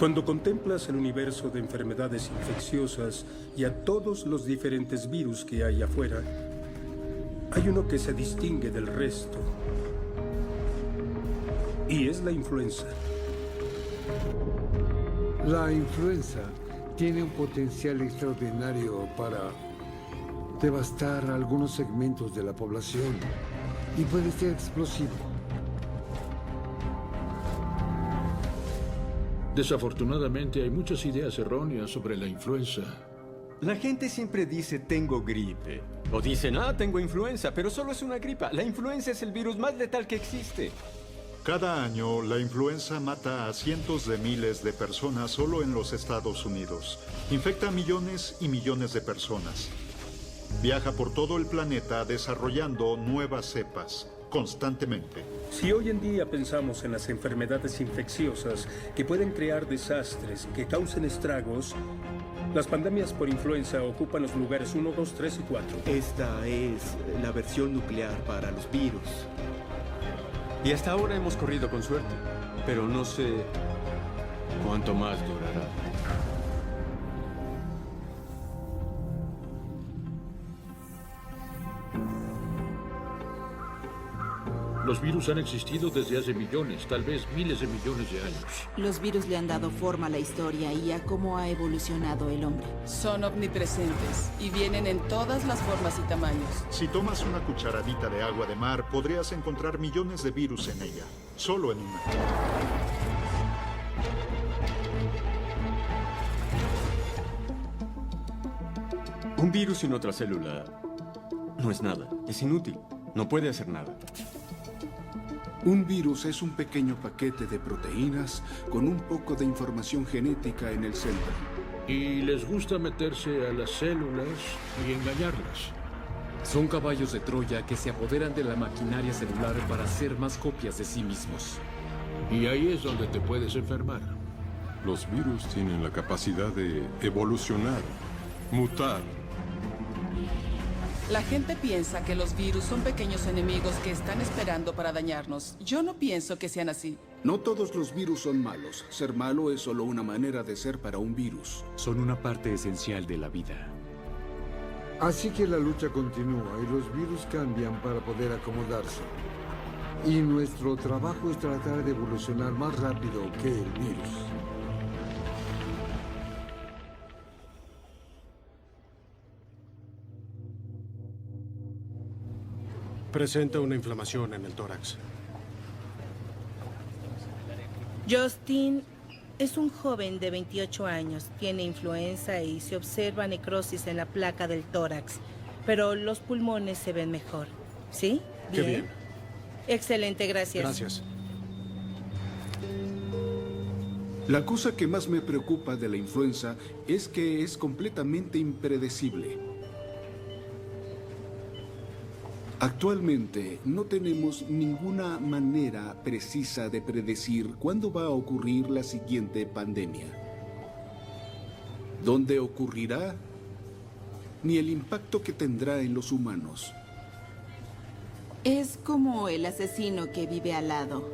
Cuando contemplas el universo de enfermedades infecciosas y a todos los diferentes virus que hay afuera, hay uno que se distingue del resto. Y es la influenza. La influenza tiene un potencial extraordinario para devastar algunos segmentos de la población y puede ser explosivo. Desafortunadamente hay muchas ideas erróneas sobre la influenza. La gente siempre dice tengo gripe. O dicen, tengo influenza, pero solo es una gripa. La influenza es el virus más letal que existe. Cada año, la influenza mata a cientos de miles de personas solo en los Estados Unidos. Infecta a millones y millones de personas. Viaja por todo el planeta desarrollando nuevas cepas, constantemente. Si hoy en día pensamos en las enfermedades infecciosas que pueden crear desastres, que causen estragos, las pandemias por influenza ocupan los lugares 1, 2, 3 y 4. Esta es la versión nuclear para los virus. Y hasta ahora hemos corrido con suerte, pero no sé cuánto más durará. Los virus han existido desde hace millones, tal vez miles de millones de años. Los virus le han dado forma a la historia y a cómo ha evolucionado el hombre. Son omnipresentes y vienen en todas las formas y tamaños. Si tomas una cucharadita de agua de mar, podrías encontrar millones de virus en ella, solo en una. Un virus sin otra célula no es nada, es inútil, no puede hacer nada. Un virus es un pequeño paquete de proteínas con un poco de información genética en el centro. Y les gusta meterse a las células y engañarlas. Son caballos de Troya que se apoderan de la maquinaria celular para hacer más copias de sí mismos. Y ahí es donde te puedes enfermar. Los virus tienen la capacidad de evolucionar, mutar. La gente piensa que los virus son pequeños enemigos que están esperando para dañarnos. Yo no pienso que sean así. No todos los virus son malos. Ser malo es solo una manera de ser para un virus. Son una parte esencial de la vida. Así que la lucha continúa y los virus cambian para poder acomodarse. Y nuestro trabajo es tratar de evolucionar más rápido que el virus. Presenta una inflamación en el tórax. Justin es un joven de 28 años. Tiene influenza y se observa necrosis en la placa del tórax. Pero los pulmones se ven mejor. ¿Sí? Qué bien. Excelente, gracias. Gracias. La cosa que más me preocupa de la influenza es que es completamente impredecible. Actualmente no tenemos ninguna manera precisa de predecir cuándo va a ocurrir la siguiente pandemia. ¿Dónde ocurrirá? Ni el impacto que tendrá en los humanos. Es como el asesino que vive al lado.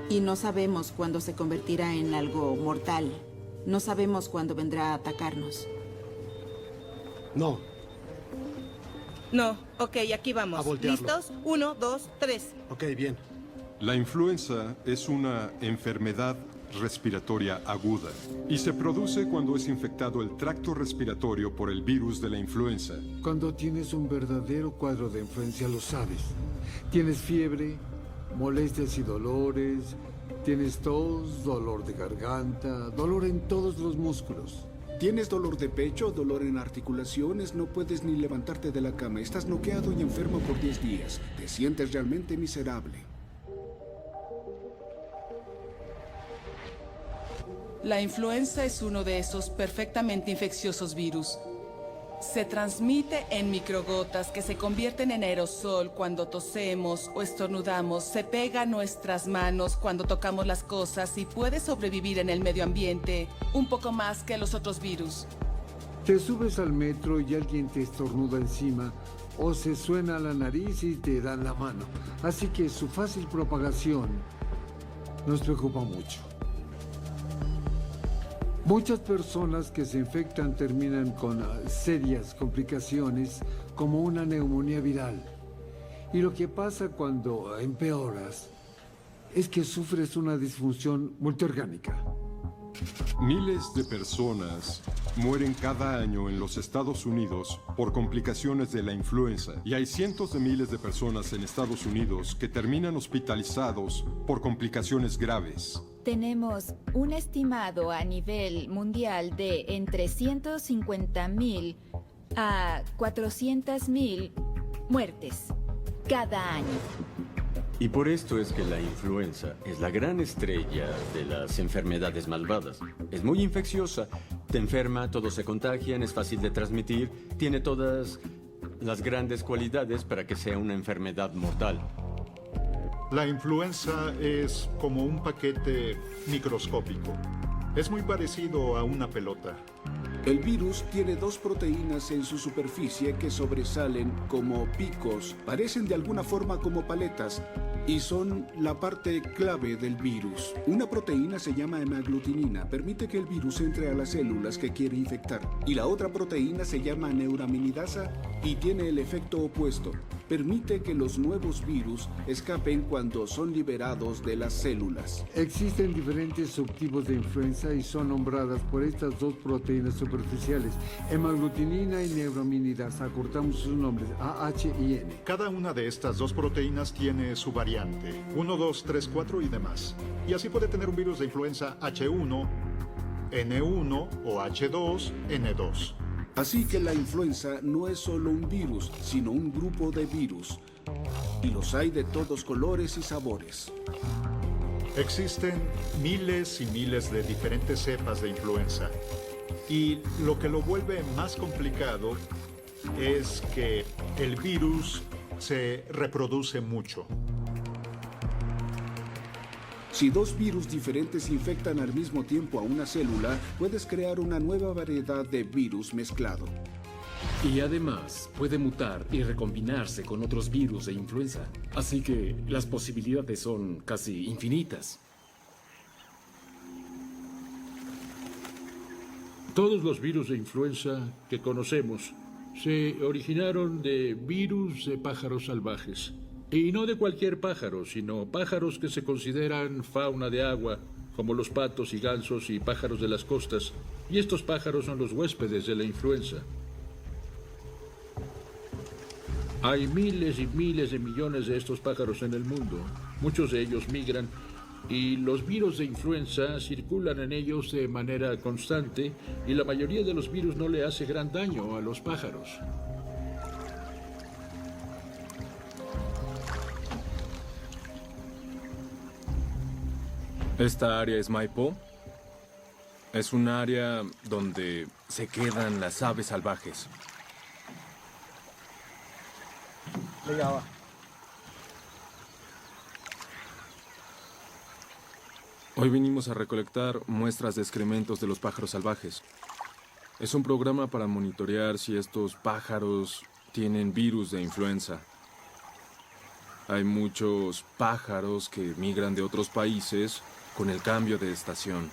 Y no sabemos cuándo se convertirá en algo mortal. No sabemos cuándo vendrá a atacarnos. No. No, ok, aquí vamos. ¿Listos? 1, 2, 3. Ok, bien. La influenza es una enfermedad respiratoria aguda y se produce cuando es infectado el tracto respiratorio por el virus de la influenza. Cuando tienes un verdadero cuadro de influencia lo sabes. Tienes fiebre, molestias y dolores, tienes tos, dolor de garganta, dolor en todos los músculos. ¿Tienes dolor de pecho, dolor en articulaciones? No puedes ni levantarte de la cama. Estás noqueado y enfermo por 10 días. Te sientes realmente miserable. La influenza es uno de esos perfectamente infecciosos virus. Se transmite en microgotas que se convierten en aerosol cuando tosemos o estornudamos. Se pega a nuestras manos cuando tocamos las cosas y puede sobrevivir en el medio ambiente un poco más que los otros virus. Te subes al metro y alguien te estornuda encima o se suena la nariz y te dan la mano. Así que su fácil propagación nos preocupa mucho. Muchas personas que se infectan terminan con serias complicaciones como una neumonía viral. Y lo que pasa cuando empeoras es que sufres una disfunción multiorgánica. Miles de personas mueren cada año en los Estados Unidos por complicaciones de la influenza y hay cientos de miles de personas en Estados Unidos que terminan hospitalizados por complicaciones graves. Tenemos un estimado a nivel mundial de entre 150.000 a 400.000 muertes cada año. Y por esto es que la influenza es la gran estrella de las enfermedades malvadas. Es muy infecciosa, te enferma, todos se contagian, es fácil de transmitir, tiene todas las grandes cualidades para que sea una enfermedad mortal. La influenza es como un paquete microscópico. Es muy parecido a una pelota. El virus tiene dos proteínas en su superficie que sobresalen como picos, parecen de alguna forma como paletas y son la parte clave del virus. Una proteína se llama hemaglutinina, permite que el virus entre a las células que quiere infectar. Y la otra proteína se llama neuraminidasa y tiene el efecto opuesto. Permite que los nuevos virus escapen cuando son liberados de las células. Existen diferentes subtipos de influenza y son nombradas por estas dos proteínas superficiales, hemaglutinina y neuraminidasa. Acortamos sus nombres, A, H y N. Cada una de estas dos proteínas tiene su variante, 1, 2, 3, 4 y demás. Y así puede tener un virus de influenza H1, N1 o H2, N2. Así que la influenza no es solo un virus, sino un grupo de virus. Y los hay de todos colores y sabores. Existen miles y miles de diferentes cepas de influenza. Y lo que lo vuelve más complicado es que el virus se reproduce mucho. Si dos virus diferentes infectan al mismo tiempo a una célula, puedes crear una nueva variedad de virus mezclado. Y además puede mutar y recombinarse con otros virus de influenza. Así que las posibilidades son casi infinitas. Todos los virus de influenza que conocemos se originaron de virus de pájaros salvajes. Y no de cualquier pájaro, sino pájaros que se consideran fauna de agua, como los patos y gansos y pájaros de las costas. Y estos pájaros son los huéspedes de la influenza. Hay miles y miles de millones de estos pájaros en el mundo. Muchos de ellos migran y los virus de influenza circulan en ellos de manera constante y la mayoría de los virus no le hace gran daño a los pájaros. Esta área es Maipo. Es un área donde se quedan las aves salvajes. Hoy vinimos a recolectar muestras de excrementos de los pájaros salvajes. Es un programa para monitorear si estos pájaros tienen virus de influenza. Hay muchos pájaros que migran de otros países con el cambio de estación.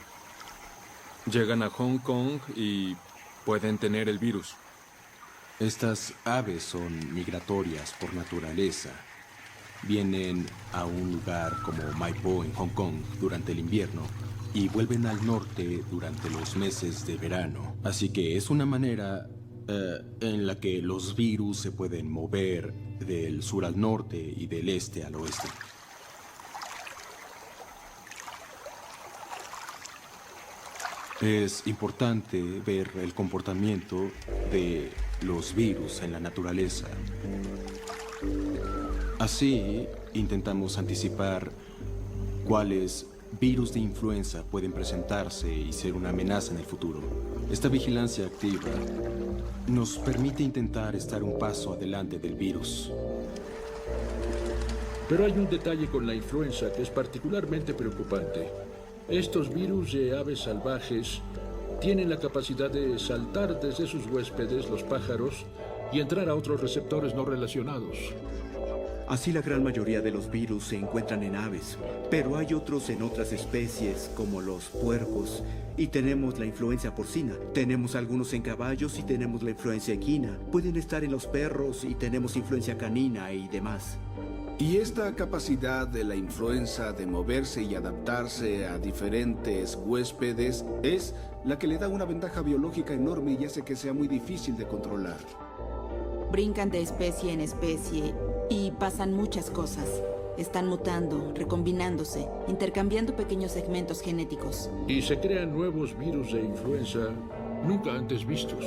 Llegan a Hong Kong y pueden tener el virus. Estas aves son migratorias por naturaleza. Vienen a un lugar como Maipo en Hong Kong durante el invierno y vuelven al norte durante los meses de verano. Así que es una manera en la que los virus se pueden mover del sur al norte y del este al oeste. Es importante ver el comportamiento de los virus en la naturaleza. Así, intentamos anticipar cuáles virus de influenza pueden presentarse y ser una amenaza en el futuro. Esta vigilancia activa nos permite intentar estar un paso adelante del virus. Pero hay un detalle con la influenza que es particularmente preocupante. Estos virus de aves salvajes tienen la capacidad de saltar desde sus huéspedes, los pájaros, y entrar a otros receptores no relacionados. Así la gran mayoría de los virus se encuentran en aves, pero hay otros en otras especies, como los puercos, y tenemos la influenza porcina. Tenemos algunos en caballos y tenemos la influencia equina. Pueden estar en los perros y tenemos influencia canina y demás. Y esta capacidad de la influenza de moverse y adaptarse a diferentes huéspedes es la que le da una ventaja biológica enorme y hace que sea muy difícil de controlar. Brincan de especie en especie y pasan muchas cosas. Están mutando, recombinándose, intercambiando pequeños segmentos genéticos. Y se crean nuevos virus de influenza nunca antes vistos.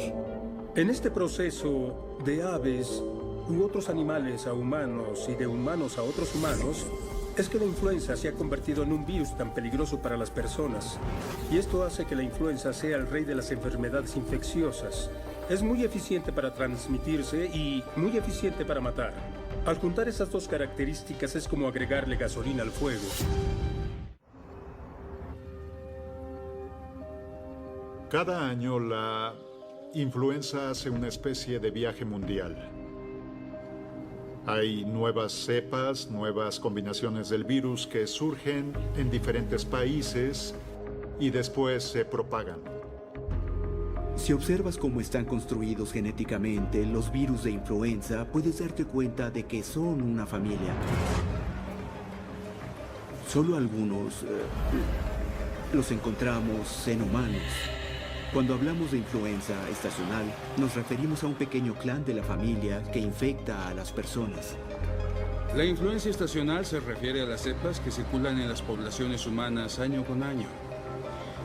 En este proceso de aves u otros animales a humanos y de humanos a otros humanos, es que la influenza se ha convertido en un virus tan peligroso para las personas. Y esto hace que la influenza sea el rey de las enfermedades infecciosas. Es muy eficiente para transmitirse y muy eficiente para matar. Al juntar esas dos características es como agregarle gasolina al fuego. Cada año la influenza hace una especie de viaje mundial. Hay nuevas cepas, nuevas combinaciones del virus que surgen en diferentes países y después se propagan. Si observas cómo están construidos genéticamente los virus de influenza, puedes darte cuenta de que son una familia. Solo algunos los encontramos en humanos. Cuando hablamos de influenza estacional, nos referimos a un pequeño clan de la familia que infecta a las personas. La influencia estacional se refiere a las cepas que circulan en las poblaciones humanas año con año.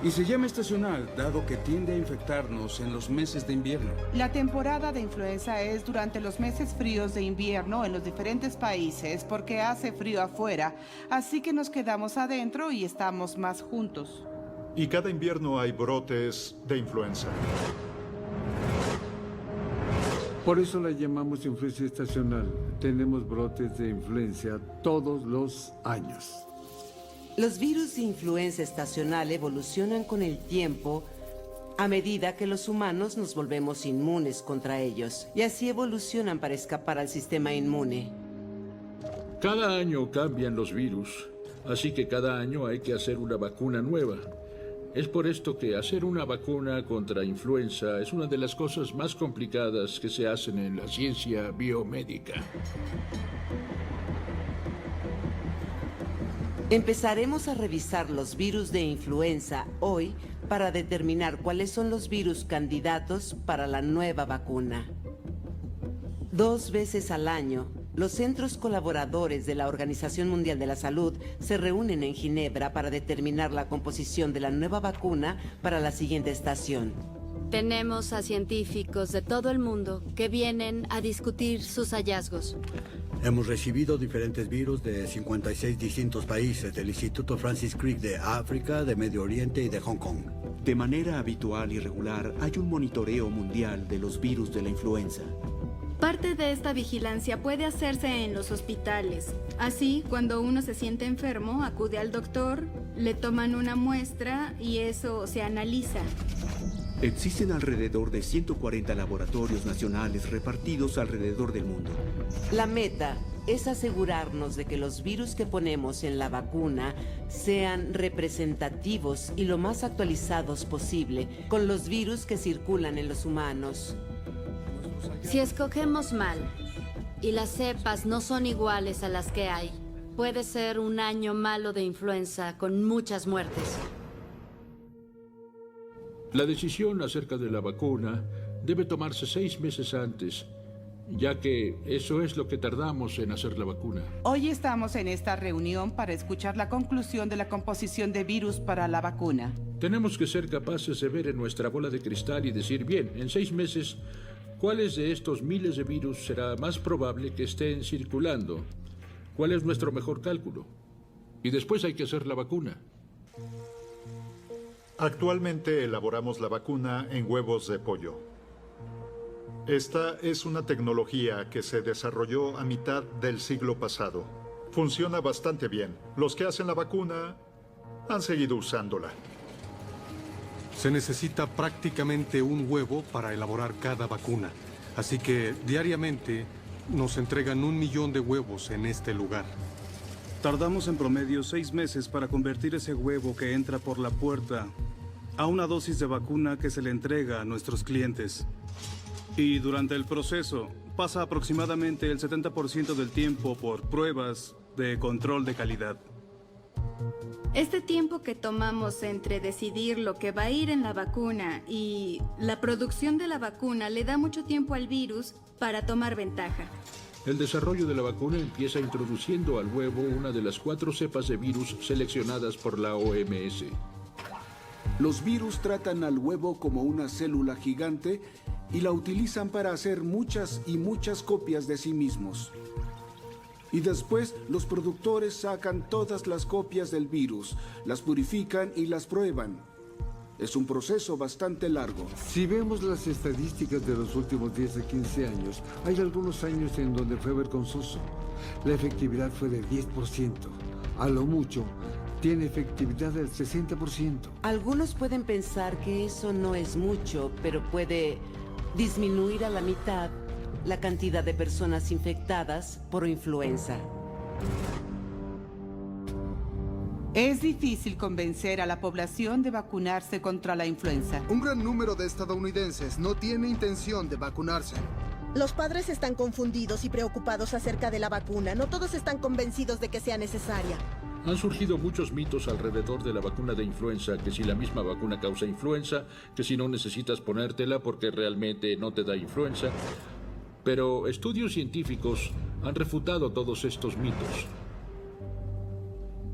Y se llama estacional, dado que tiende a infectarnos en los meses de invierno. La temporada de influenza es durante los meses fríos de invierno en los diferentes países porque hace frío afuera, así que nos quedamos adentro y estamos más juntos. Y cada invierno hay brotes de influenza. Por eso la llamamos influencia estacional. Tenemos brotes de influencia todos los años. Los virus de influenza estacional evolucionan con el tiempo a medida que los humanos nos volvemos inmunes contra ellos, y así evolucionan para escapar al sistema inmune. Cada año cambian los virus, así que cada año hay que hacer una vacuna nueva. Es por esto que hacer una vacuna contra influenza es una de las cosas más complicadas que se hacen en la ciencia biomédica. Empezaremos a revisar los virus de influenza hoy para determinar cuáles son los virus candidatos para la nueva vacuna. 2 veces al año, los centros colaboradores de la Organización Mundial de la Salud se reúnen en Ginebra para determinar la composición de la nueva vacuna para la siguiente estación. Tenemos a científicos de todo el mundo que vienen a discutir sus hallazgos. Hemos recibido diferentes virus de 56 distintos países, del Instituto Francis Crick de África, de Medio Oriente y de Hong Kong. De manera habitual y regular, hay un monitoreo mundial de los virus de la influenza. Parte de esta vigilancia puede hacerse en los hospitales. Así, cuando uno se siente enfermo, acude al doctor, le toman una muestra y eso se analiza. Existen alrededor de 140 laboratorios nacionales repartidos alrededor del mundo. La meta es asegurarnos de que los virus que ponemos en la vacuna sean representativos y lo más actualizados posible con los virus que circulan en los humanos. Si escogemos mal y las cepas no son iguales a las que hay, puede ser un año malo de influenza con muchas muertes. La decisión acerca de la vacuna debe tomarse 6 meses antes, ya que eso es lo que tardamos en hacer la vacuna. Hoy estamos en esta reunión para escuchar la conclusión de la composición de virus para la vacuna. Tenemos que ser capaces de ver en nuestra bola de cristal y decir, bien, en 6 meses, ¿cuáles de estos miles de virus será más probable que estén circulando? ¿Cuál es nuestro mejor cálculo? Y después hay que hacer la vacuna. Actualmente elaboramos la vacuna en huevos de pollo. Esta es una tecnología que se desarrolló a mitad del siglo pasado. Funciona bastante bien. Los que hacen la vacuna han seguido usándola. Se necesita prácticamente un huevo para elaborar cada vacuna. Así que diariamente nos entregan 1 millón de huevos en este lugar. Tardamos en promedio 6 meses para convertir ese huevo que entra por la puerta a una dosis de vacuna que se le entrega a nuestros clientes. Y durante el proceso pasa aproximadamente el 70% del tiempo por pruebas de control de calidad. Este tiempo que tomamos entre decidir lo que va a ir en la vacuna y la producción de la vacuna le da mucho tiempo al virus para tomar ventaja. El desarrollo de la vacuna empieza introduciendo al huevo una de las 4 cepas de virus seleccionadas por la OMS. Los virus tratan al huevo como una célula gigante y la utilizan para hacer muchas y muchas copias de sí mismos. Y después los productores sacan todas las copias del virus, las purifican y las prueban. Es un proceso bastante largo. Si vemos las estadísticas de los últimos 10 a 15 años, hay algunos años en donde fue vergonzoso. La efectividad fue del 10%. A lo mucho, tiene efectividad del 60%. Algunos pueden pensar que eso no es mucho, pero puede disminuir a la mitad la cantidad de personas infectadas por influenza. Es difícil convencer a la población de vacunarse contra la influenza. Un gran número de estadounidenses no tiene intención de vacunarse. Los padres están confundidos y preocupados acerca de la vacuna. No todos están convencidos de que sea necesaria. Han surgido muchos mitos alrededor de la vacuna de influenza, que si la misma vacuna causa influenza, que si no necesitas ponértela porque realmente no te da influenza. Pero estudios científicos han refutado todos estos mitos.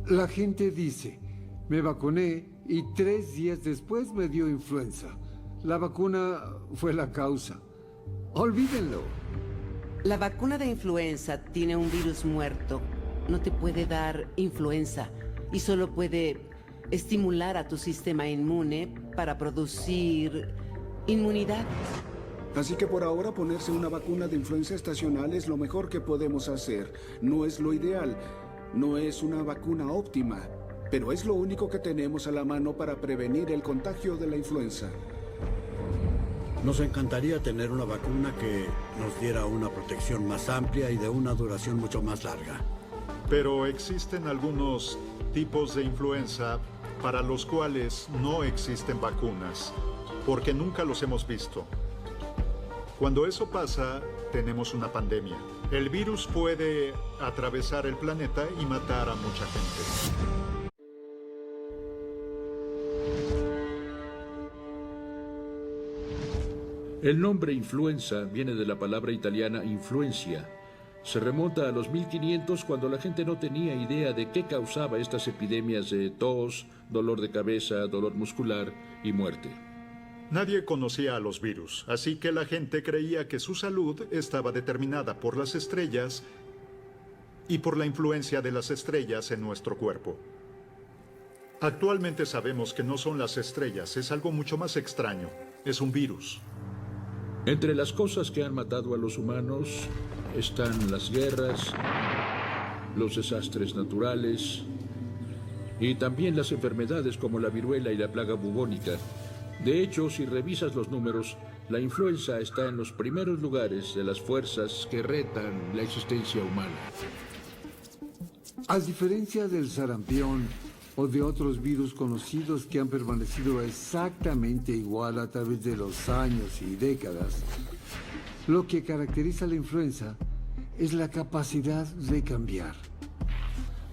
La gente dice, me vacuné y 3 días después me dio influenza. La vacuna fue la causa. Olvídenlo. La vacuna de influenza tiene un virus muerto. No te puede dar influenza y solo puede estimular a tu sistema inmune para producir inmunidad. Así que por ahora ponerse una vacuna de influenza estacional es lo mejor que podemos hacer. No es lo ideal, no es una vacuna óptima, pero es lo único que tenemos a la mano para prevenir el contagio de la influenza. Nos encantaría tener una vacuna que nos diera una protección más amplia y de una duración mucho más larga. Pero existen algunos tipos de influenza para los cuales no existen vacunas, porque nunca los hemos visto. Cuando eso pasa, tenemos una pandemia. El virus puede atravesar el planeta y matar a mucha gente. El nombre influenza viene de la palabra italiana influencia. Se remonta a los 1500 cuando la gente no tenía idea de qué causaba estas epidemias de tos, dolor de cabeza, dolor muscular y muerte. Nadie conocía a los virus, así que la gente creía que su salud estaba determinada por las estrellas y por la influencia de las estrellas en nuestro cuerpo. Actualmente sabemos que no son las estrellas, es algo mucho más extraño, es un virus. Entre las cosas que han matado a los humanos están las guerras, los desastres naturales y también las enfermedades como la viruela y la plaga bubónica. De hecho, si revisas los números, la influenza está en los primeros lugares de las fuerzas que retan la existencia humana. A diferencia del sarampión o de otros virus conocidos que han permanecido exactamente igual a través de los años y décadas, lo que caracteriza a la influenza es la capacidad de cambiar.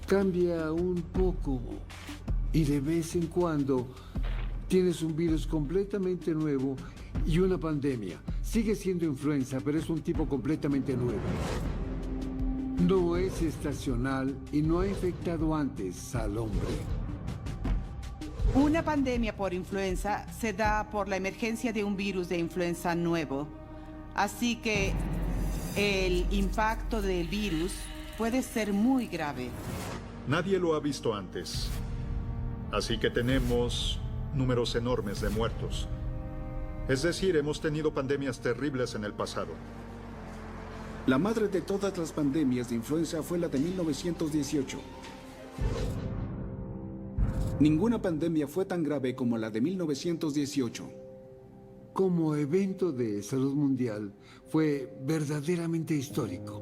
Cambia un poco y de vez en cuando tienes un virus completamente nuevo y una pandemia. Sigue siendo influenza, pero es un tipo completamente nuevo. No es estacional y no ha infectado antes al hombre. Una pandemia por influenza se da por la emergencia de un virus de influenza nuevo. Así que el impacto del virus puede ser muy grave. Nadie lo ha visto antes. Así que tenemos números enormes de muertos. Es decir, hemos tenido pandemias terribles en el pasado. La madre de todas las pandemias de influenza fue la de 1918. Ninguna pandemia fue tan grave como la de 1918. como evento de salud mundial fue verdaderamente histórico.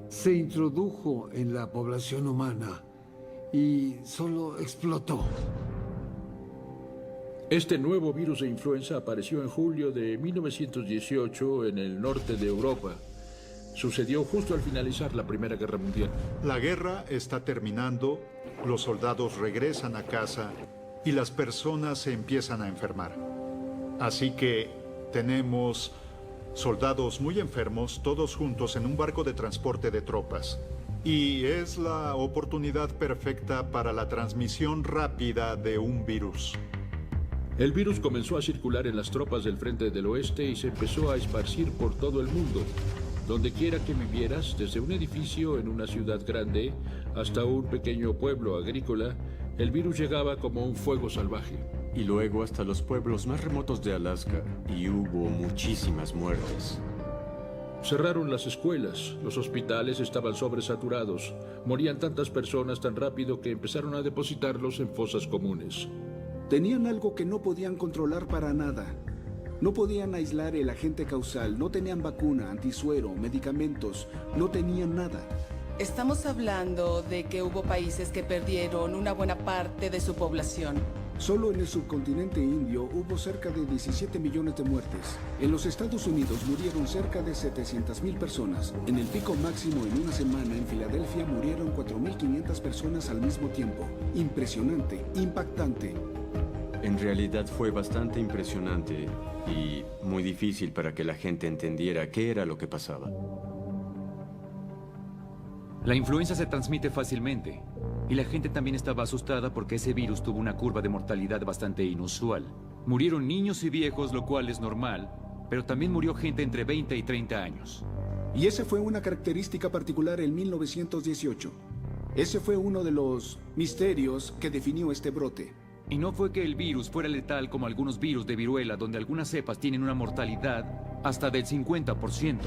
Se introdujo en la población humana y solo explotó. Este nuevo virus de influenza apareció en julio de 1918 en el norte de Europa. Sucedió justo al finalizar la Primera Guerra Mundial. La guerra está terminando, los soldados regresan a casa y las personas se empiezan a enfermar. Así que tenemos soldados muy enfermos, todos juntos en un barco de transporte de tropas. Y es la oportunidad perfecta para la transmisión rápida de un virus. El virus comenzó a circular en las tropas del Frente del Oeste y se empezó a esparcir por todo el mundo. Donde quiera que vivieras, desde un edificio en una ciudad grande hasta un pequeño pueblo agrícola, el virus llegaba como un fuego salvaje. Y luego hasta los pueblos más remotos de Alaska, y hubo muchísimas muertes. Cerraron las escuelas, los hospitales estaban sobresaturados, morían tantas personas tan rápido que empezaron a depositarlos en fosas comunes. Tenían algo que no podían controlar para nada. No podían aislar el agente causal, no tenían vacuna, antisuero, medicamentos, no tenían nada. Estamos hablando de que hubo países que perdieron una buena parte de su población. Solo en el subcontinente indio hubo cerca de 17 millones de muertes. En los Estados Unidos murieron cerca de 700,000 personas. En el pico máximo en una semana en Filadelfia murieron 4.500 personas al mismo tiempo. Impresionante, impactante. En realidad fue bastante impresionante y muy difícil para que la gente entendiera qué era lo que pasaba. La influenza se transmite fácilmente y la gente también estaba asustada porque ese virus tuvo una curva de mortalidad bastante inusual. Murieron niños y viejos, lo cual es normal, pero también murió gente entre 20 y 30 años. Y esa fue una característica particular en 1918. Ese fue uno de los misterios que definió este brote. Y no fue que el virus fuera letal como algunos virus de viruela, donde algunas cepas tienen una mortalidad hasta del 50%.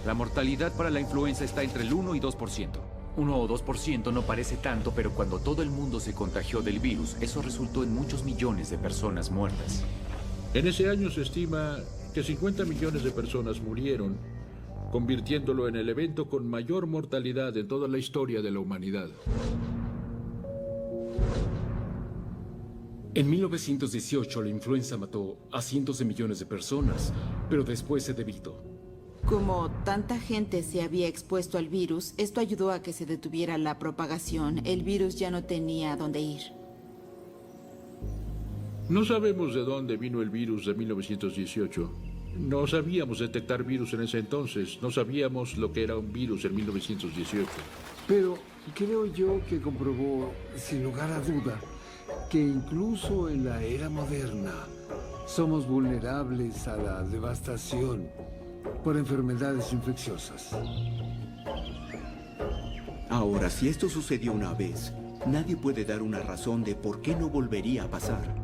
La mortalidad para la influenza está entre el 1 y 2%. 1 o 2% no parece tanto, pero cuando todo el mundo se contagió del virus, eso resultó en muchos millones de personas muertas. En ese año se estima que 50 millones de personas murieron, convirtiéndolo en el evento con mayor mortalidad en toda la historia de la humanidad. En 1918 la influenza mató a cientos de millones de personas, pero después se debilitó. Como tanta gente se había expuesto al virus, esto ayudó a que se detuviera la propagación. El virus ya no tenía a dónde ir. No sabemos de dónde vino el virus de 1918. No sabíamos detectar virus en ese entonces. No sabíamos lo que era un virus en 1918. Pero creo yo que comprobó, sin lugar a duda, que incluso en la era moderna somos vulnerables a la devastación por enfermedades infecciosas. Ahora, si esto sucedió una vez, nadie puede dar una razón de por qué no volvería a pasar.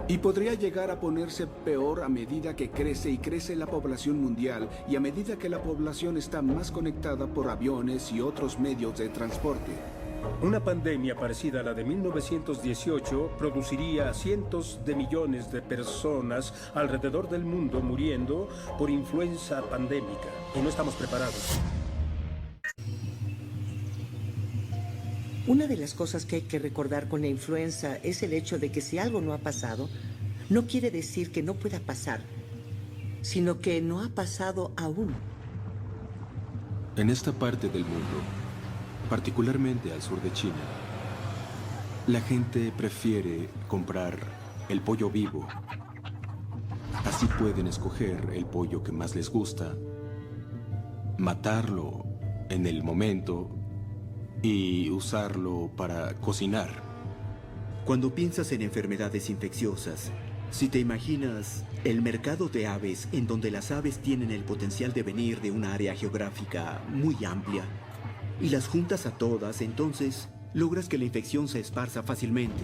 Y podría llegar a ponerse peor a medida que crece y crece la población mundial y a medida que la población está más conectada por aviones y otros medios de transporte. Una pandemia parecida a la de 1918 produciría cientos de millones de personas alrededor del mundo muriendo por influenza pandémica. Y no estamos preparados. Una de las cosas que hay que recordar con la influenza es el hecho de que si algo no ha pasado, no quiere decir que no pueda pasar, sino que no ha pasado aún. En esta parte del mundo, particularmente al sur de China, la gente prefiere comprar el pollo vivo. Así pueden escoger el pollo que más les gusta, matarlo en el momento y usarlo para cocinar. Cuando piensas en enfermedades infecciosas, si te imaginas el mercado de aves en donde las aves tienen el potencial de venir de una área geográfica muy amplia, y las juntas a todas, entonces logras que la infección se esparza fácilmente.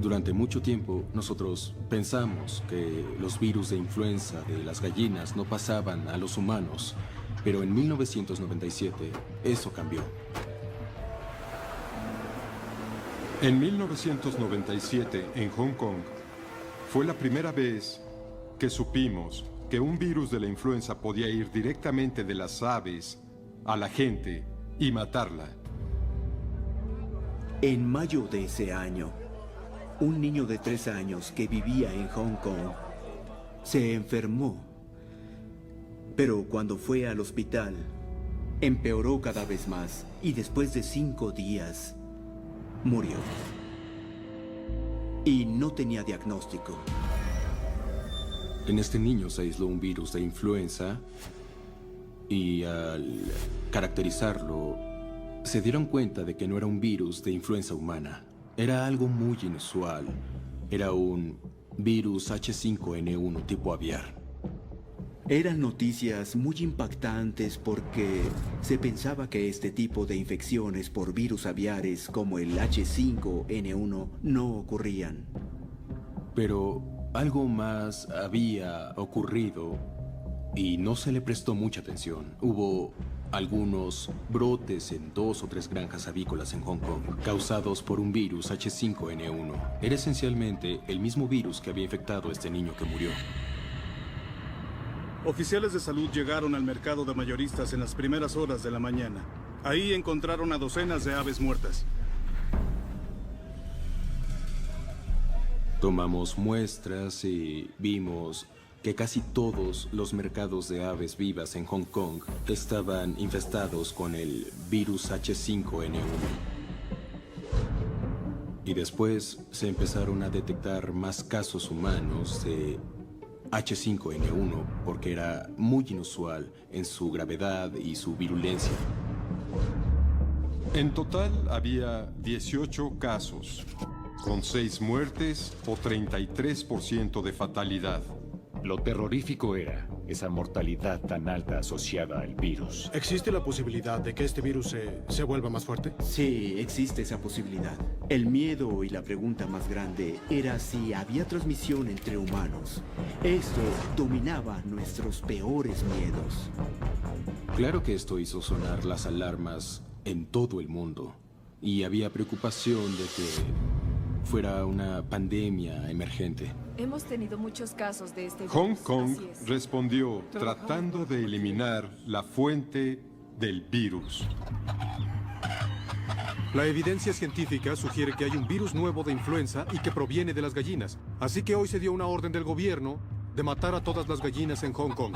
Durante mucho tiempo, nosotros pensamos que los virus de influenza de las gallinas no pasaban a los humanos, pero en 1997 eso cambió. En 1997, en Hong Kong, Fue la primera vez que supimos que un virus de la influenza podía ir directamente de las aves a la gente y matarla. En mayo de ese año, un niño de 3 años que vivía en Hong Kong se enfermó. Pero cuando fue al hospital, empeoró cada vez más y después de 5 días, murió. Y no tenía diagnóstico. En este niño se aisló un virus de influenza y al caracterizarlo, se dieron cuenta de que no era un virus de influenza humana. Era algo muy inusual. Era un virus H5N1 tipo aviar. Eran noticias muy impactantes porque se pensaba que este tipo de infecciones por virus aviares como el H5N1 no ocurrían. Pero algo más había ocurrido y no se le prestó mucha atención. Hubo algunos brotes en 2 o 3 granjas avícolas en Hong Kong, causados por un virus H5N1. Era esencialmente el mismo virus que había infectado a este niño que murió. Oficiales de salud llegaron al mercado de mayoristas en las primeras horas de la mañana. Ahí encontraron a docenas de aves muertas. Tomamos muestras y vimos que casi todos los mercados de aves vivas en Hong Kong estaban infestados con el virus H5N1. Y después se empezaron a detectar más casos humanos de H5N1 porque era muy inusual en su gravedad y su virulencia. En total había 18 casos, con 6 muertes o 33% de fatalidad. Lo terrorífico era esa mortalidad tan alta asociada al virus. ¿Existe la posibilidad de que este virus se vuelva más fuerte? Sí, existe esa posibilidad. El miedo y la pregunta más grande era si había transmisión entre humanos. Esto dominaba nuestros peores miedos. Claro que esto hizo sonar las alarmas en todo el mundo. Y había preocupación de que fuera una pandemia emergente. Hemos tenido muchos casos de este virus. Hong Kong respondió tratando de eliminar la fuente del virus. La evidencia científica sugiere que hay un virus nuevo de influenza y que proviene de las gallinas. Así que hoy se dio una orden del gobierno de matar a todas las gallinas en Hong Kong.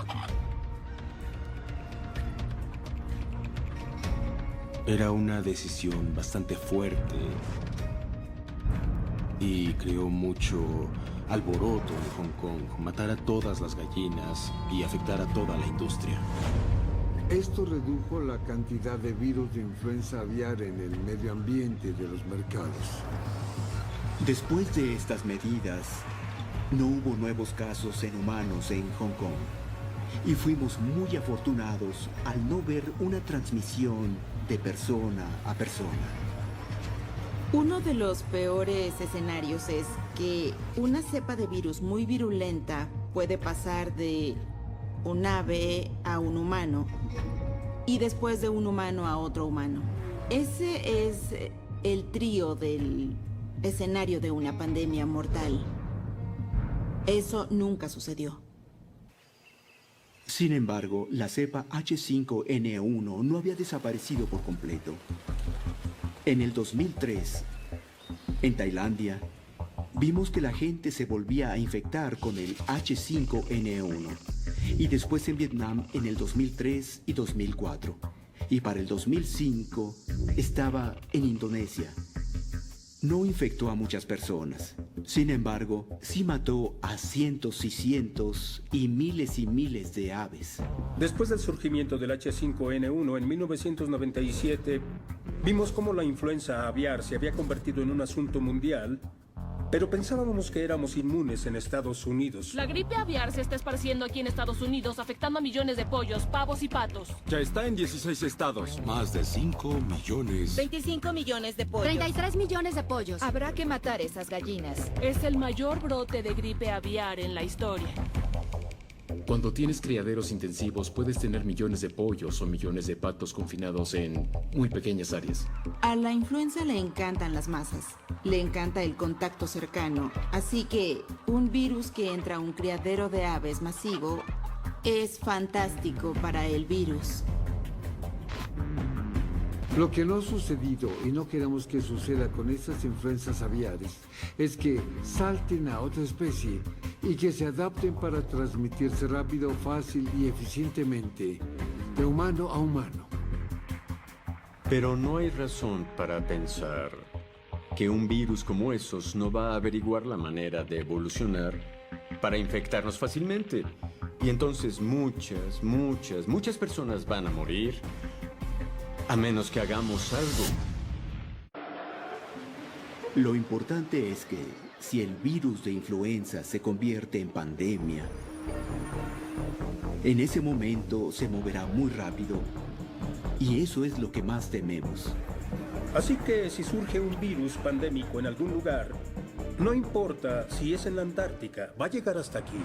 Era una decisión bastante fuerte y creó mucho alboroto en Hong Kong, matar a todas las gallinas y afectar a toda la industria. Esto redujo la cantidad de virus de influenza aviar en el medio ambiente de los mercados. Después de estas medidas, no hubo nuevos casos en humanos en Hong Kong. Y fuimos muy afortunados al no ver una transmisión de persona a persona. Uno de los peores escenarios es que una cepa de virus muy virulenta puede pasar de un ave a un humano y después de un humano a otro humano. Ese es el trío del escenario de una pandemia mortal. Eso nunca sucedió. Sin embargo, la cepa H5N1 no había desaparecido por completo. En el 2003, en Tailandia, vimos que la gente se volvía a infectar con el H5N1. Y después en Vietnam en el 2003 y 2004. Y para el 2005 estaba en Indonesia. No infectó a muchas personas. Sin embargo, sí mató a cientos y cientos y miles de aves. Después del surgimiento del H5N1 en 1997, vimos cómo la influenza aviar se había convertido en un asunto mundial, pero pensábamos que éramos inmunes en Estados Unidos. La gripe aviar se está esparciendo aquí en Estados Unidos, afectando a millones de pollos, pavos y patos. Ya está en 16 estados. Más de 5 millones. 25 millones de pollos. 33 millones de pollos. Habrá que matar esas gallinas. Es el mayor brote de gripe aviar en la historia. Cuando tienes criaderos intensivos, puedes tener millones de pollos o millones de patos confinados en muy pequeñas áreas. A la influenza le encantan las masas, le encanta el contacto cercano, así que un virus que entra a un criadero de aves masivo es fantástico para el virus. Lo que no ha sucedido y no queremos que suceda con estas influencias aviares es que salten a otra especie y que se adapten para transmitirse rápido, fácil y eficientemente de humano a humano. Pero no hay razón para pensar que un virus como esos no va a averiguar la manera de evolucionar para infectarnos fácilmente. Y entonces muchas personas van a morir. A menos que hagamos algo. Lo importante es que si el virus de influenza se convierte en pandemia, en ese momento se moverá muy rápido. Y eso es lo que más tememos. Así que si surge un virus pandémico en algún lugar, no importa si es en la Antártica, va a llegar hasta aquí.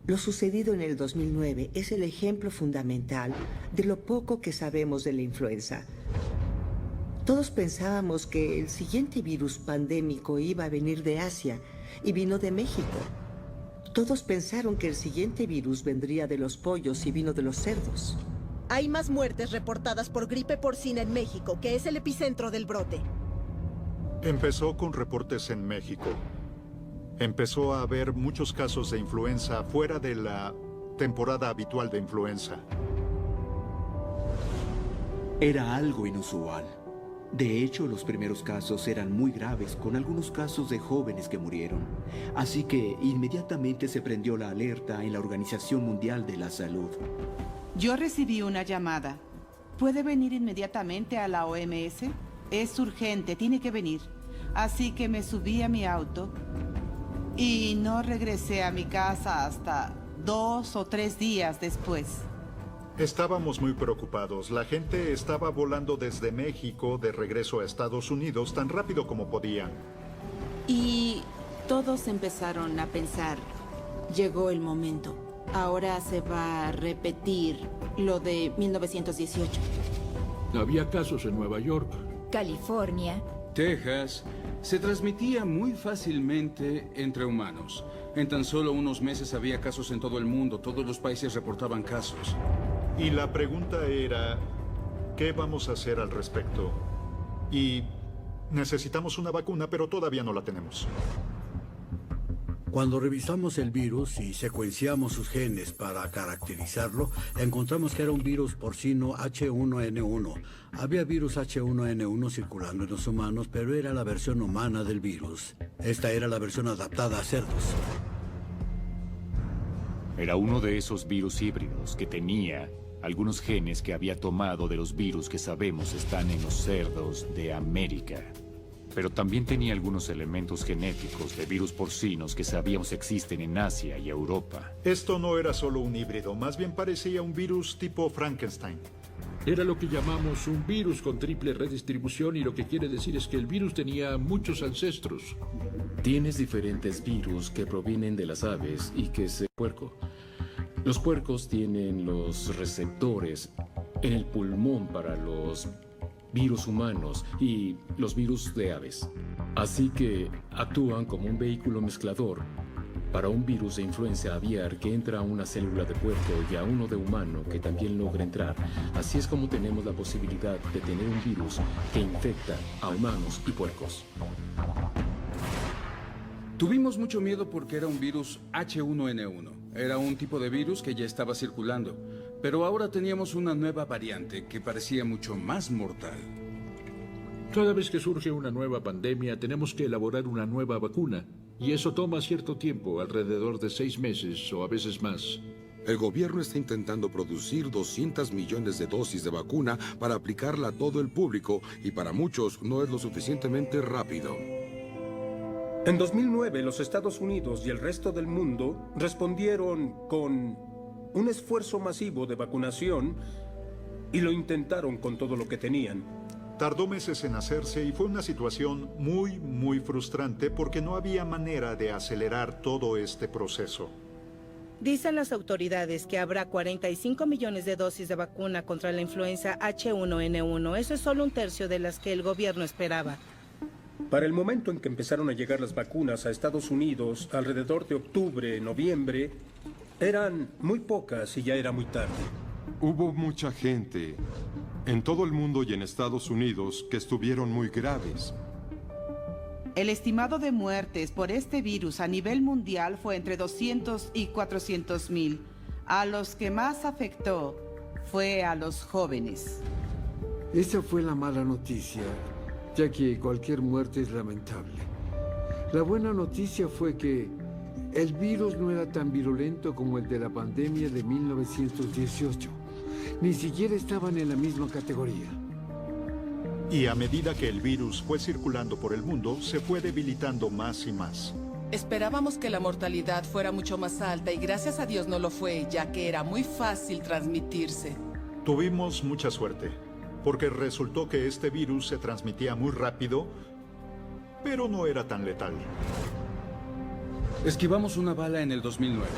Lo sucedido en el 2009 es el ejemplo fundamental de lo poco que sabemos de la influenza. Todos pensábamos que el siguiente virus pandémico iba a venir de Asia y vino de México. Todos pensaron que el siguiente virus vendría de los pollos y vino de los cerdos. Hay más muertes reportadas por gripe porcina en México, que es el epicentro del brote. Empezó con reportes en México. Empezó a haber muchos casos de influenza fuera de la temporada habitual de influenza. Era algo inusual. De hecho, los primeros casos eran muy graves, con algunos casos de jóvenes que murieron. Así que inmediatamente se prendió la alerta en la Organización Mundial de la Salud. Yo recibí una llamada. ¿Puede venir inmediatamente a la OMS? Es urgente, tiene que venir. Así que me subí a mi auto y no regresé a mi casa hasta 2 o 3 días después. Estábamos muy preocupados. La gente estaba volando desde México de regreso a Estados Unidos tan rápido como podían. Y todos empezaron a pensar, llegó el momento. Ahora se va a repetir lo de 1918. Había casos en Nueva York, California, Texas. Se transmitía muy fácilmente entre humanos. En tan solo unos meses había casos en todo el mundo. Todos los países reportaban casos. Y la pregunta era, ¿qué vamos a hacer al respecto? Y necesitamos una vacuna, pero todavía no la tenemos. Cuando revisamos el virus y secuenciamos sus genes para caracterizarlo, encontramos que era un virus porcino H1N1. Había virus H1N1 circulando en los humanos, pero era la versión humana del virus. Esta era la versión adaptada a cerdos. Era uno de esos virus híbridos que tenía algunos genes que había tomado de los virus que sabemos están en los cerdos de América. Pero también tenía algunos elementos genéticos de virus porcinos que sabíamos existen en Asia y Europa. Esto no era solo un híbrido, más bien parecía un virus tipo Frankenstein. Era lo que llamamos un virus con triple redistribución, y lo que quiere decir es que el virus tenía muchos ancestros. Tienes diferentes virus que provienen de las aves y que se... puerco. Los puercos tienen los receptores en el pulmón para los virus humanos y los virus de aves. Así que actúan como un vehículo mezclador para un virus de influenza aviar que entra a una célula de puerco y a uno de humano que también logra entrar. Así es como tenemos la posibilidad de tener un virus que infecta a humanos y puercos. Tuvimos mucho miedo porque era un virus H1N1. Era un tipo de virus que ya estaba circulando. Pero ahora teníamos una nueva variante que parecía mucho más mortal. Cada vez que surge una nueva pandemia, tenemos que elaborar una nueva vacuna. Y eso toma cierto tiempo, alrededor de 6 meses o a veces más. El gobierno está intentando producir 200 millones de dosis de vacuna para aplicarla a todo el público, y para muchos no es lo suficientemente rápido. En 2009, los Estados Unidos y el resto del mundo respondieron con un esfuerzo masivo de vacunación y lo intentaron con todo lo que tenían. Tardó meses en hacerse y fue una situación muy frustrante porque no había manera de acelerar todo este proceso. Dicen las autoridades que habrá 45 millones de dosis de vacuna contra la influenza H1N1. Eso es solo un tercio de las que el gobierno esperaba. Para el momento en que empezaron a llegar las vacunas a Estados Unidos, alrededor de octubre, noviembre, eran muy pocas y ya era muy tarde. Hubo mucha gente en todo el mundo y en Estados Unidos que estuvieron muy graves. El estimado de muertes por este virus a nivel mundial fue entre 200 y 400 mil. A los que más afectó fue a los jóvenes. Esa fue la mala noticia, ya que cualquier muerte es lamentable. La buena noticia fue que el virus no era tan virulento como el de la pandemia de 1918. Ni siquiera estaban en la misma categoría. Y a medida que el virus fue circulando por el mundo, se fue debilitando más y más. Esperábamos que la mortalidad fuera mucho más alta y gracias a Dios no lo fue, ya que era muy fácil transmitirse. Tuvimos mucha suerte, porque resultó que este virus se transmitía muy rápido, pero no era tan letal. Esquivamos una bala en el 2009.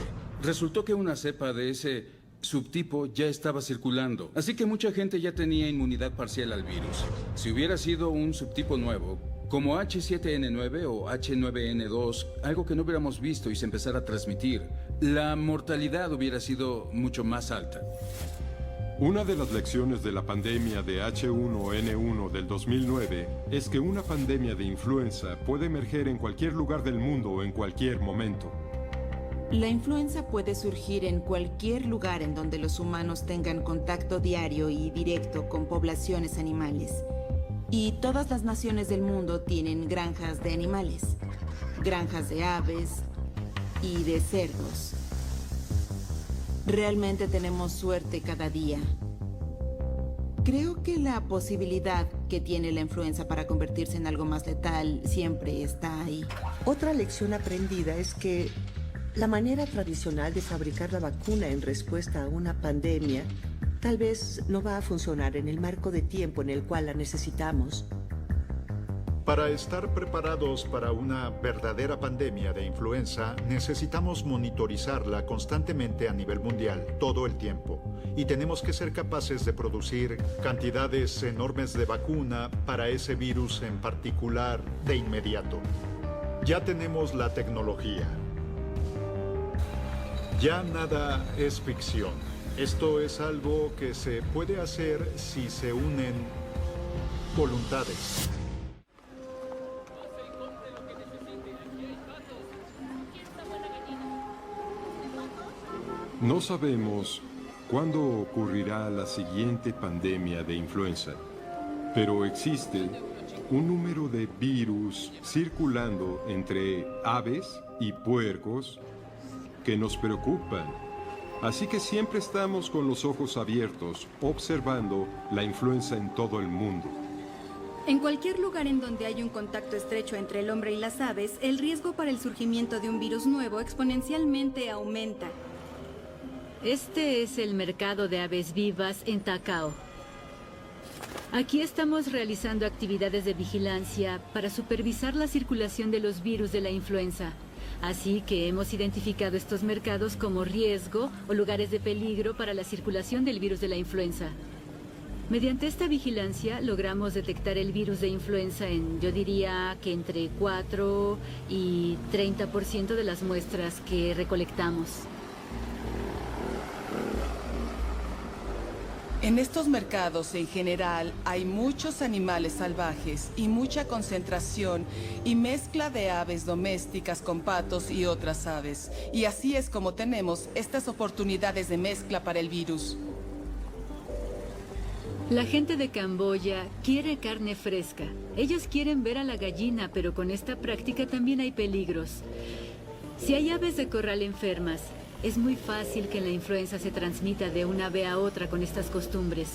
Resultó que una cepa de ese subtipo ya estaba circulando, así que mucha gente ya tenía inmunidad parcial al virus. Si hubiera sido un subtipo nuevo, como H7N9 o H9N2, algo que no hubiéramos visto y se empezara a transmitir, la mortalidad hubiera sido mucho más alta. Una de las lecciones de la pandemia de H1N1 del 2009 es que una pandemia de influenza puede emerger en cualquier lugar del mundo en cualquier momento. La influenza puede surgir en cualquier lugar en donde los humanos tengan contacto diario y directo con poblaciones animales. Y todas las naciones del mundo tienen granjas de animales, granjas de aves y de cerdos. Realmente tenemos suerte cada día. Creo que la posibilidad que tiene la influenza para convertirse en algo más letal siempre está ahí. Otra lección aprendida es que la manera tradicional de fabricar la vacuna en respuesta a una pandemia tal vez no va a funcionar en el marco de tiempo en el cual la necesitamos. Para estar preparados para una verdadera pandemia de influenza, necesitamos monitorizarla constantemente a nivel mundial, todo el tiempo. Y tenemos que ser capaces de producir cantidades enormes de vacuna para ese virus en particular de inmediato. Ya tenemos la tecnología. Ya nada es ficción. Esto es algo que se puede hacer si se unen voluntades. No sabemos cuándo ocurrirá la siguiente pandemia de influenza, pero existe un número de virus circulando entre aves y puercos que nos preocupan. Así que siempre estamos con los ojos abiertos, observando la influenza en todo el mundo. En cualquier lugar en donde hay un contacto estrecho entre el hombre y las aves, el riesgo para el surgimiento de un virus nuevo exponencialmente aumenta. Este es el mercado de aves vivas en Takao. Aquí estamos realizando actividades de vigilancia para supervisar la circulación de los virus de la influenza. Así que hemos identificado estos mercados como riesgo o lugares de peligro para la circulación del virus de la influenza. Mediante esta vigilancia logramos detectar el virus de influenza en, yo diría que entre 4 y 30% de las muestras que recolectamos. En estos mercados en general hay muchos animales salvajes y mucha concentración y mezcla de aves domésticas con patos y otras aves. Y así es como tenemos estas oportunidades de mezcla para el virus. La gente de Camboya quiere carne fresca. Ellos quieren ver a la gallina, pero con esta práctica también hay peligros. Si hay aves de corral enfermas, es muy fácil que la influenza se transmita de una ave a otra con estas costumbres.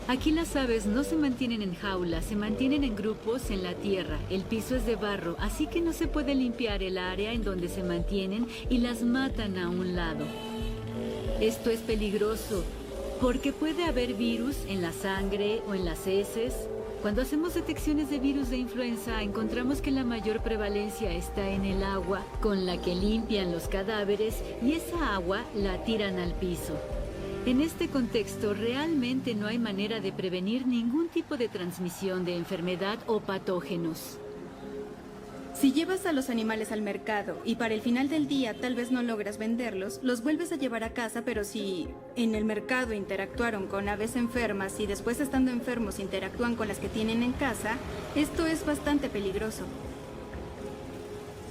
Aquí las aves no se mantienen en jaulas, se mantienen en grupos en la tierra. El piso es de barro, así que no se puede limpiar el área en donde se mantienen y las matan a un lado. Esto es peligroso porque puede haber virus en la sangre o en las heces Cuando hacemos detecciones de virus de influenza, encontramos que la mayor prevalencia está en el agua con la que limpian los cadáveres y esa agua la tiran al piso. En este contexto, realmente no hay manera de prevenir ningún tipo de transmisión de enfermedad o patógenos. Si llevas a los animales al mercado y para el final del día tal vez no logras venderlos, los vuelves a llevar a casa, pero si en el mercado interactuaron con aves enfermas y después estando enfermos interactúan con las que tienen en casa, esto es bastante peligroso.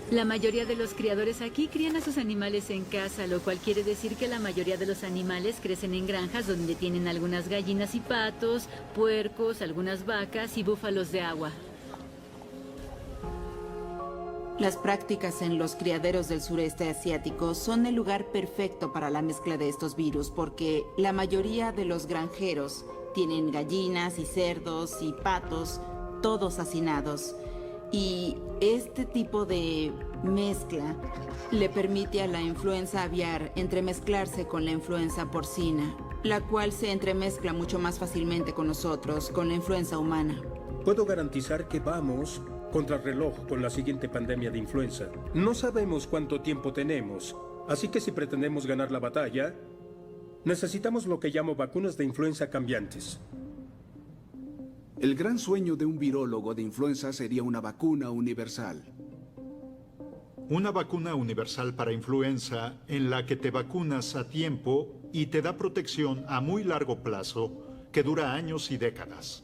La mayoría de los criadores aquí crían a sus animales en casa, lo cual quiere decir que la mayoría de los animales crecen en granjas donde tienen algunas gallinas y patos, puercos, algunas vacas y búfalos de agua. Las prácticas en los criaderos del sureste asiático son el lugar perfecto para la mezcla de estos virus porque la mayoría de los granjeros tienen gallinas y cerdos y patos, todos hacinados. Y este tipo de mezcla le permite a la influenza aviar entremezclarse con la influenza porcina, la cual se entremezcla mucho más fácilmente con nosotros, con la influenza humana. Puedo garantizar que vamos contrarreloj con la siguiente pandemia de influenza. No sabemos cuánto tiempo tenemos, así que si pretendemos ganar la batalla, necesitamos lo que llamo vacunas de influenza cambiantes. El gran sueño de un virólogo de influenza sería una vacuna universal. Una vacuna universal para influenza en la que te vacunas a tiempo y te da protección a muy largo plazo que dura años y décadas.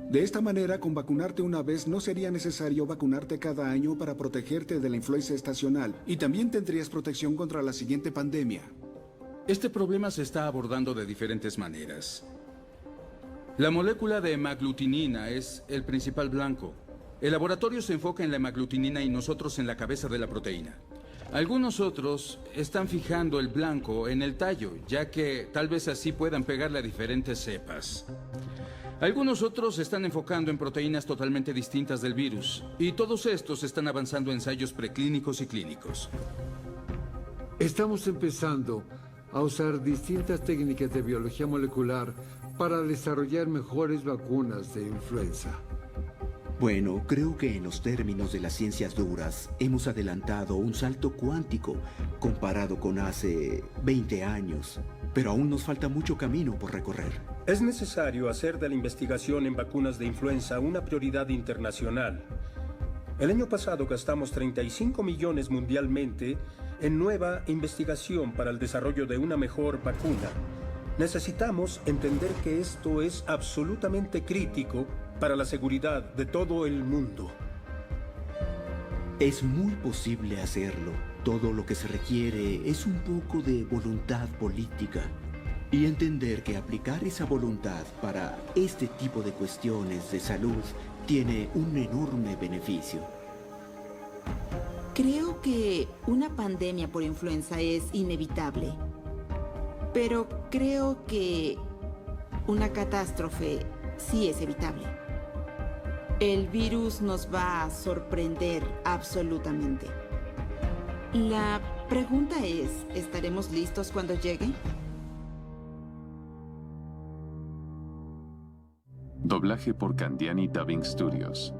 De esta manera, con vacunarte una vez no sería necesario vacunarte cada año para protegerte de la influenza estacional y también tendrías protección contra la siguiente pandemia. Este problema se está abordando de diferentes maneras. La molécula de hemaglutinina es el principal blanco. El laboratorio se enfoca en la hemaglutinina y nosotros en la cabeza de la proteína. Algunos otros están fijando el blanco en el tallo, ya que tal vez así puedan pegarle a diferentes cepas. Algunos otros están enfocando en proteínas totalmente distintas del virus, y todos estos están avanzando en ensayos preclínicos y clínicos. Estamos empezando a usar distintas técnicas de biología molecular para desarrollar mejores vacunas de influenza. Bueno, creo que en los términos de las ciencias duras hemos adelantado un salto cuántico comparado con hace 20 años, pero aún nos falta mucho camino por recorrer. Es necesario hacer de la investigación en vacunas de influenza una prioridad internacional. El año pasado gastamos 35 millones mundialmente en nueva investigación para el desarrollo de una mejor vacuna. Necesitamos entender que esto es absolutamente crítico para la seguridad de todo el mundo. Es muy posible hacerlo. Todo lo que se requiere es un poco de voluntad política y entender que aplicar esa voluntad para este tipo de cuestiones de salud tiene un enorme beneficio. Creo que una pandemia por influenza es inevitable, pero creo que una catástrofe sí es evitable. El virus nos va a sorprender absolutamente. La pregunta es, ¿estaremos listos cuando llegue? Doblaje por Candiani Dubbing Studios.